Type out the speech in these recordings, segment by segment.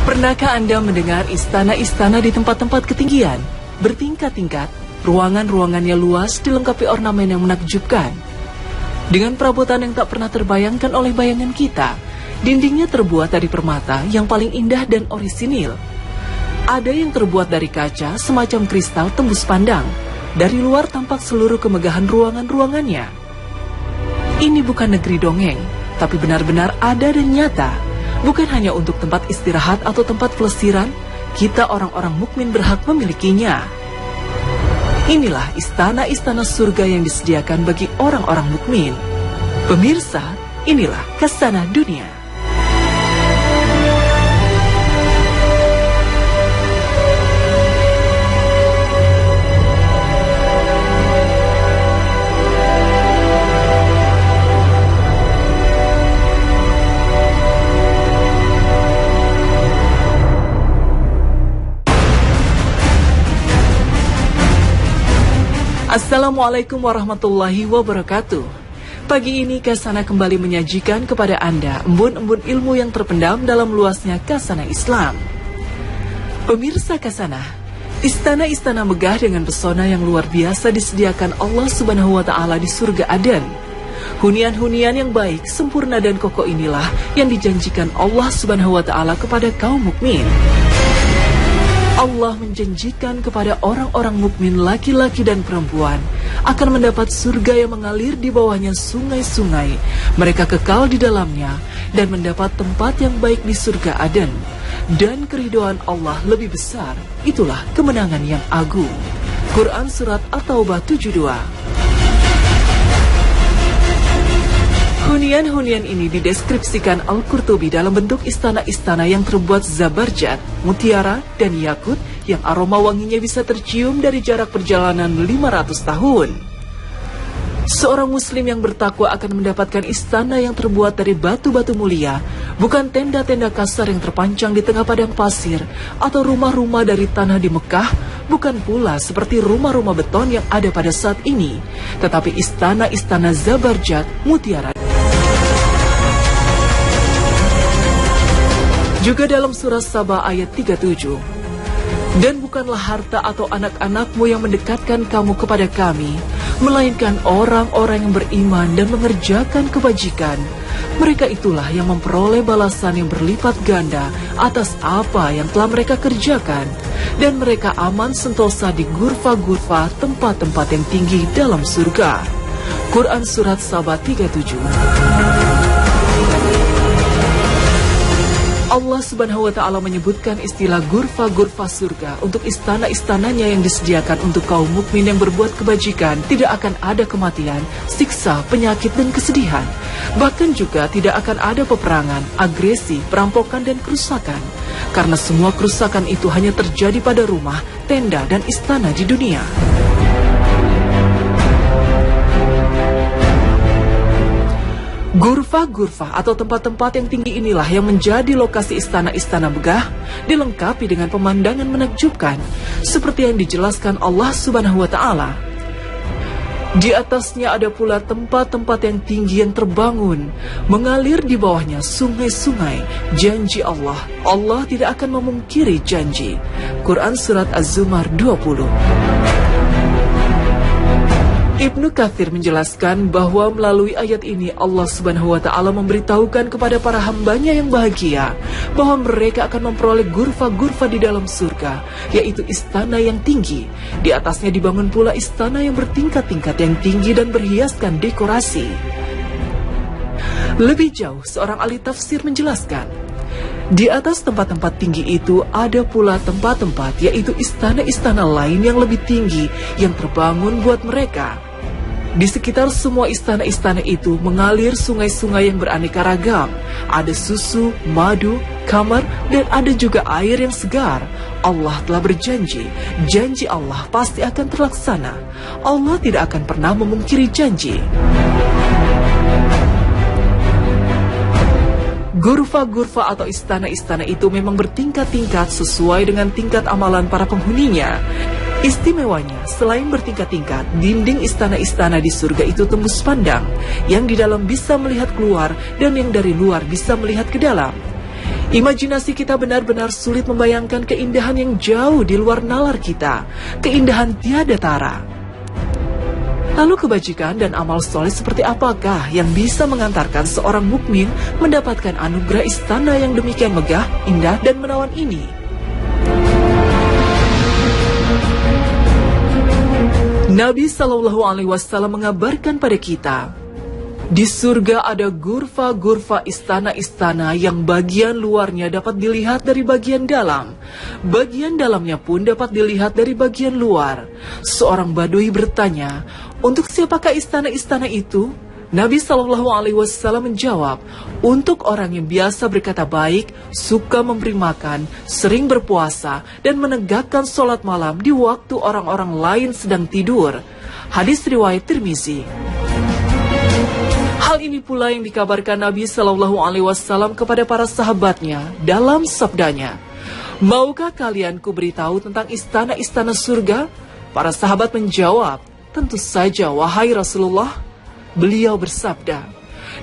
Pernahkah Anda mendengar istana-istana di tempat-tempat ketinggian? Bertingkat-tingkat, ruangan-ruangannya luas dilengkapi ornamen yang menakjubkan. Dengan perabotan yang tak pernah terbayangkan oleh bayangan kita, dindingnya terbuat dari permata yang paling indah dan orisinil. Ada yang terbuat dari kaca semacam kristal tembus pandang. Dari luar tampak seluruh kemegahan ruangan-ruangannya. Ini bukan negeri dongeng, tapi benar-benar ada dan nyata. Bukan hanya untuk tempat istirahat atau tempat pelesiran, kita orang-orang mukmin berhak memilikinya. Inilah istana-istana surga yang disediakan bagi orang-orang mukmin. Pemirsa, inilah Khazanah Dunia. Assalamualaikum warahmatullahi wabarakatuh. Pagi ini Khazanah kembali menyajikan kepada Anda embun-embun ilmu yang terpendam dalam luasnya Khazanah Islam. Pemirsa Khazanah, istana-istana megah dengan pesona yang luar biasa disediakan Allah Subhanahu wa Ta'ala di surga Aden. Hunian-hunian yang baik, sempurna dan kokoh inilah yang dijanjikan Allah Subhanahu wa Ta'ala kepada kaum mukmin. Allah menjanjikan kepada orang-orang mukmin laki-laki dan perempuan akan mendapat surga yang mengalir di bawahnya sungai-sungai. Mereka kekal di dalamnya dan mendapat tempat yang baik di surga Aden. Dan keridhaan Allah lebih besar. Itulah kemenangan yang agung. Quran Surat At-Taubah 72. Hunian-hunian ini dideskripsikan Al-Qurtubi dalam bentuk istana-istana yang terbuat zabarjat, mutiara, dan yakut yang aroma wanginya bisa tercium dari jarak perjalanan 500 tahun. Seorang muslim yang bertakwa akan mendapatkan istana yang terbuat dari batu-batu mulia, bukan tenda-tenda kasar yang terpancang di tengah padang pasir, atau rumah-rumah dari tanah di Mekah, bukan pula seperti rumah-rumah beton yang ada pada saat ini, tetapi istana-istana zabarjat, mutiara. Juga dalam surah Saba ayat 37, dan bukanlah harta atau anak-anakmu yang mendekatkan kamu kepada kami, melainkan orang-orang yang beriman dan mengerjakan kebajikan. Mereka itulah yang memperoleh balasan yang berlipat ganda atas apa yang telah mereka kerjakan. Dan mereka aman sentosa di gurfa-gurfa tempat-tempat yang tinggi dalam surga. Quran Surat Saba 37. Allah Subhanahu wa Ta'ala menyebutkan istilah gurfa-gurfa surga untuk istana-istananya yang disediakan untuk kaum mukmin yang berbuat kebajikan. Tidak akan ada kematian, siksa, penyakit, dan kesedihan. Bahkan juga tidak akan ada peperangan, agresi, perampokan, dan kerusakan. Karena semua kerusakan itu hanya terjadi pada rumah, tenda, dan istana di dunia. Gurfa-gurfa atau tempat-tempat yang tinggi inilah yang menjadi lokasi istana-istana megah, dilengkapi dengan pemandangan menakjubkan, seperti yang dijelaskan Allah Subhanahu wa Ta'ala. Di atasnya ada pula tempat-tempat yang tinggi yang terbangun, mengalir di bawahnya sungai-sungai. Janji Allah, Allah tidak akan memungkiri janji. Quran Surat Az-Zumar 20. Ibnu Katsir menjelaskan bahwa melalui ayat ini Allah Subhanahu wa Ta'ala memberitahukan kepada para hambanya yang bahagia bahwa mereka akan memperoleh gurfa-gurfa di dalam surga, yaitu istana yang tinggi. Di atasnya dibangun pula istana yang bertingkat-tingkat yang tinggi dan berhiaskan dekorasi. Lebih jauh, seorang ahli tafsir menjelaskan, di atas tempat-tempat tinggi itu ada pula tempat-tempat, yaitu istana-istana lain yang lebih tinggi yang terbangun buat mereka. Di sekitar semua istana-istana itu mengalir sungai-sungai yang beraneka ragam. Ada susu, madu, kamar, dan ada juga air yang segar. Allah telah berjanji, janji Allah pasti akan terlaksana. Allah tidak akan pernah memungkiri janji. Gurfa-gurfa atau istana-istana itu memang bertingkat-tingkat sesuai dengan tingkat amalan para penghuninya. Istimewanya, selain bertingkat-tingkat, dinding istana-istana di surga itu tembus pandang, yang di dalam bisa melihat keluar dan yang dari luar bisa melihat ke dalam. Imajinasi kita benar-benar sulit membayangkan keindahan yang jauh di luar nalar kita, keindahan tiada tara. Lalu kebajikan dan amal soleh seperti apakah yang bisa mengantarkan seorang mukmin mendapatkan anugerah istana yang demikian megah, indah, dan menawan ini? Nabi Shallallahu Alaihi Wasallam mengabarkan pada kita, di surga ada gurfa-gurfa istana-istana yang bagian luarnya dapat dilihat dari bagian dalam. Bagian dalamnya pun dapat dilihat dari bagian luar. Seorang badui bertanya, untuk siapakah istana-istana itu? Nabi Shallallahu Alaihi Wasallam menjawab, untuk orang yang biasa berkata baik, suka memberi makan, sering berpuasa, dan menegakkan sholat malam di waktu orang-orang lain sedang tidur. Hadis riwayat Tirmizi. Hal ini pula yang dikabarkan Nabi Shallallahu Alaihi Wasallam kepada para sahabatnya dalam sabdanya, maukah kalian kuberitahu tentang istana-istana surga? Para sahabat menjawab, tentu saja wahai Rasulullah. Beliau bersabda,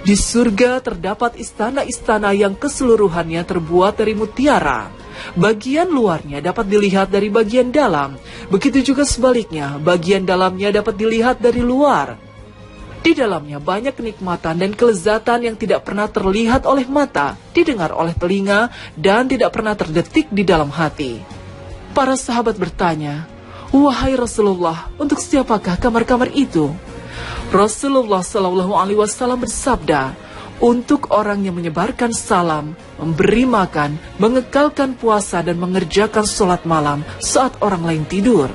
di surga terdapat istana-istana yang keseluruhannya terbuat dari mutiara. Bagian luarnya dapat dilihat dari bagian dalam. Begitu juga sebaliknya, bagian dalamnya dapat dilihat dari luar. Di dalamnya banyak kenikmatan dan kelezatan yang tidak pernah terlihat oleh mata, didengar oleh telinga, dan tidak pernah terdetik di dalam hati. Para sahabat bertanya, wahai Rasulullah, untuk siapakah kamar-kamar itu? Rasulullah Shallallahu Alaihi Wasallam bersabda, untuk orang yang menyebarkan salam, memberi makan, mengekalkan puasa, dan mengerjakan sholat malam saat orang lain tidur.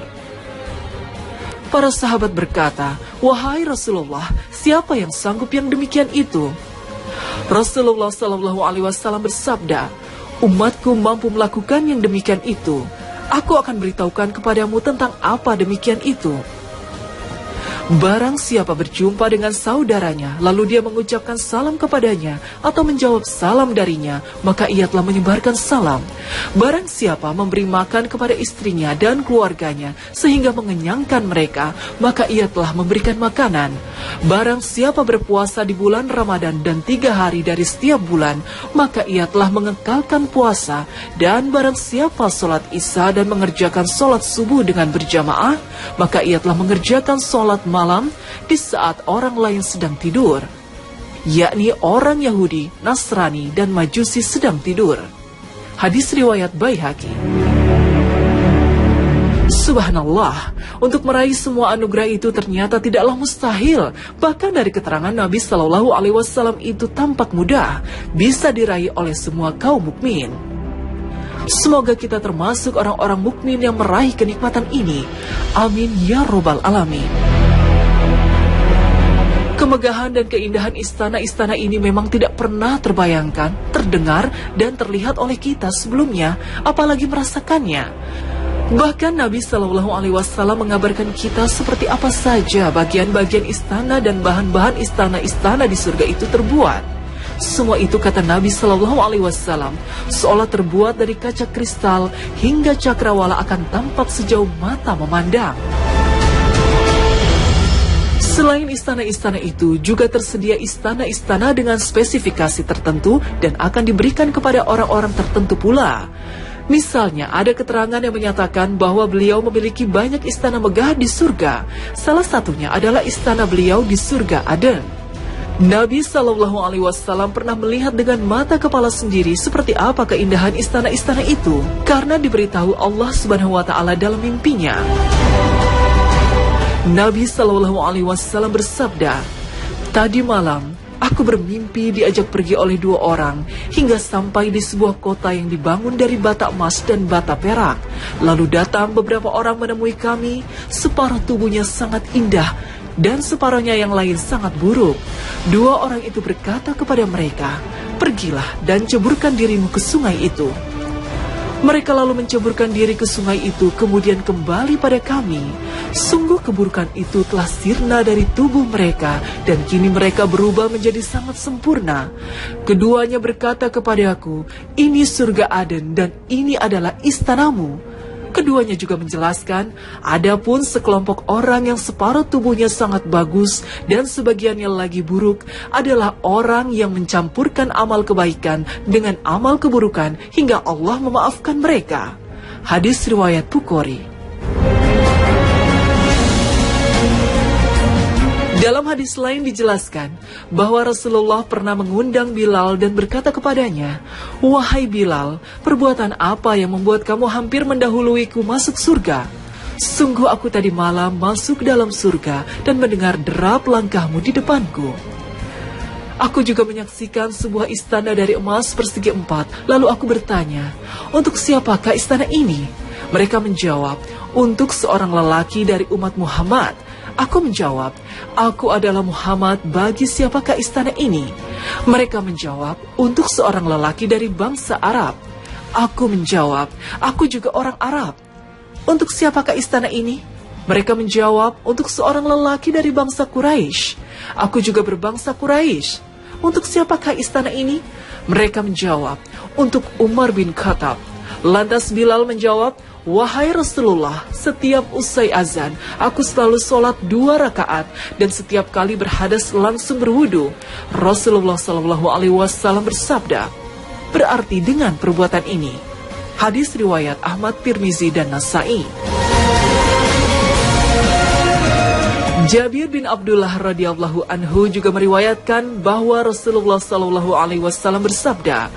Para sahabat berkata, wahai Rasulullah, siapa yang sanggup yang demikian itu? Rasulullah Shallallahu Alaihi Wasallam bersabda, umatku mampu melakukan yang demikian itu. Aku akan beritahukan kepadamu tentang apa demikian itu. Barang siapa berjumpa dengan saudaranya, lalu dia mengucapkan salam kepadanya atau menjawab salam darinya, maka ia telah menyebarkan salam. Barang siapa memberi makan kepada istrinya dan keluarganya sehingga mengenyangkan mereka, maka ia telah memberikan makanan. Barang siapa berpuasa di bulan Ramadan dan 3 hari dari setiap bulan, maka ia telah mengekalkan puasa. Dan barang siapa sholat isya dan mengerjakan sholat subuh dengan berjamaah, maka ia telah mengerjakan sholat malam di saat orang lain sedang tidur, yakni orang Yahudi, Nasrani, dan Majusi sedang tidur. Hadis riwayat Baihaqi. Subhanallah, untuk meraih semua anugerah itu ternyata tidaklah mustahil. Bahkan dari keterangan Nabi Shallallahu Alaihi Wasallam itu tampak mudah, bisa diraih oleh semua kaum mukmin. Semoga kita termasuk orang-orang mukmin yang meraih kenikmatan ini. Amin ya robbal alamin. Kemegahan dan keindahan istana-istana ini memang tidak pernah terbayangkan, terdengar, dan terlihat oleh kita sebelumnya, apalagi merasakannya. Bahkan Nabi Shallallahu Alaihi Wasallam mengabarkan kita seperti apa saja bagian-bagian istana dan bahan-bahan istana-istana di surga itu terbuat. Semua itu, kata Nabi Shallallahu Alaihi Wasallam, seolah terbuat dari kaca kristal hingga cakrawala akan tampak sejauh mata memandang. Selain istana-istana itu, juga tersedia istana-istana dengan spesifikasi tertentu dan akan diberikan kepada orang-orang tertentu pula. Misalnya, ada keterangan yang menyatakan bahwa beliau memiliki banyak istana megah di surga. Salah satunya adalah istana beliau di surga Aden. Nabi Shallallahu Alaihi Wasallam pernah melihat dengan mata kepala sendiri seperti apa keindahan istana-istana itu, karena diberitahu Allah Subhanahu Wa Taala dalam mimpinya. Nabi Shallallahu Alaihi Wasallam bersabda, tadi malam aku bermimpi diajak pergi oleh 2 orang hingga sampai di sebuah kota yang dibangun dari bata emas dan bata perak. Lalu datang beberapa orang menemui kami, separuh tubuhnya sangat indah dan separuhnya yang lain sangat buruk. 2 orang itu berkata kepada mereka, pergilah dan ceburkan dirimu ke sungai itu. Mereka lalu menceburkan diri ke sungai itu, kemudian kembali pada kami. Sungguh keburukan itu telah sirna dari tubuh mereka, dan kini mereka berubah menjadi sangat sempurna. Keduanya berkata kepadaku, ini surga Aden dan ini adalah istanamu. Keduanya juga menjelaskan, adapun sekelompok orang yang separuh tubuhnya sangat bagus dan sebagiannya lagi buruk adalah orang yang mencampurkan amal kebaikan dengan amal keburukan hingga Allah memaafkan mereka. Hadis riwayat Bukhari. Dalam hadis lain dijelaskan bahwa Rasulullah pernah mengundang Bilal dan berkata kepadanya, "Wahai Bilal, perbuatan apa yang membuat kamu hampir mendahuluiku masuk surga? Sungguh aku tadi malam masuk dalam surga dan mendengar derap langkahmu di depanku. Aku juga menyaksikan sebuah istana dari emas persegi 4, lalu aku bertanya, untuk siapakah istana ini? Mereka menjawab, untuk seorang lelaki dari umat Muhammad. Aku menjawab, aku adalah Muhammad, bagi siapakah istana ini? Mereka menjawab, untuk seorang lelaki dari bangsa Arab. Aku menjawab, aku juga orang Arab. Untuk siapakah istana ini? Mereka menjawab, untuk seorang lelaki dari bangsa Quraisy. Aku juga berbangsa Quraisy. Untuk siapakah istana ini? Mereka menjawab, untuk Umar bin Khattab. Lantas Bilal menjawab, wahai Rasulullah, setiap usai azan, aku selalu sholat 2 rakaat dan setiap kali berhadas langsung berwudu. Rasulullah SAW bersabda, berarti dengan perbuatan ini. Hadis riwayat Ahmad, Tirmizi, dan Nasai. Jabir bin Abdullah radhiyallahu anhu juga meriwayatkan bahwa Rasulullah SAW bersabda,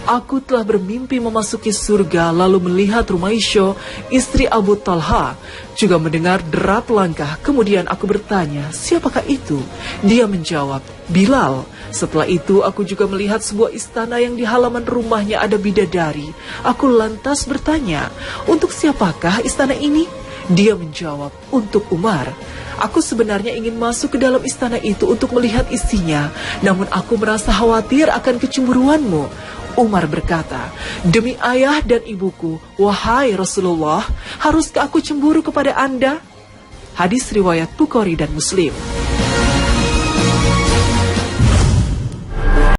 aku telah bermimpi memasuki surga lalu melihat Rumaisyah, istri Abu Talha, juga mendengar derap langkah. Kemudian aku bertanya, siapakah itu? Dia menjawab, Bilal. Setelah itu aku juga melihat sebuah istana yang di halaman rumahnya ada bidadari. Aku lantas bertanya, untuk siapakah istana ini? Dia menjawab, untuk Umar. Aku sebenarnya ingin masuk ke dalam istana itu untuk melihat isinya, namun aku merasa khawatir akan kecemburuanmu. Umar berkata, demi ayah dan ibuku, wahai Rasulullah, haruskah aku cemburu kepada Anda? Hadis riwayat Bukhari dan Muslim.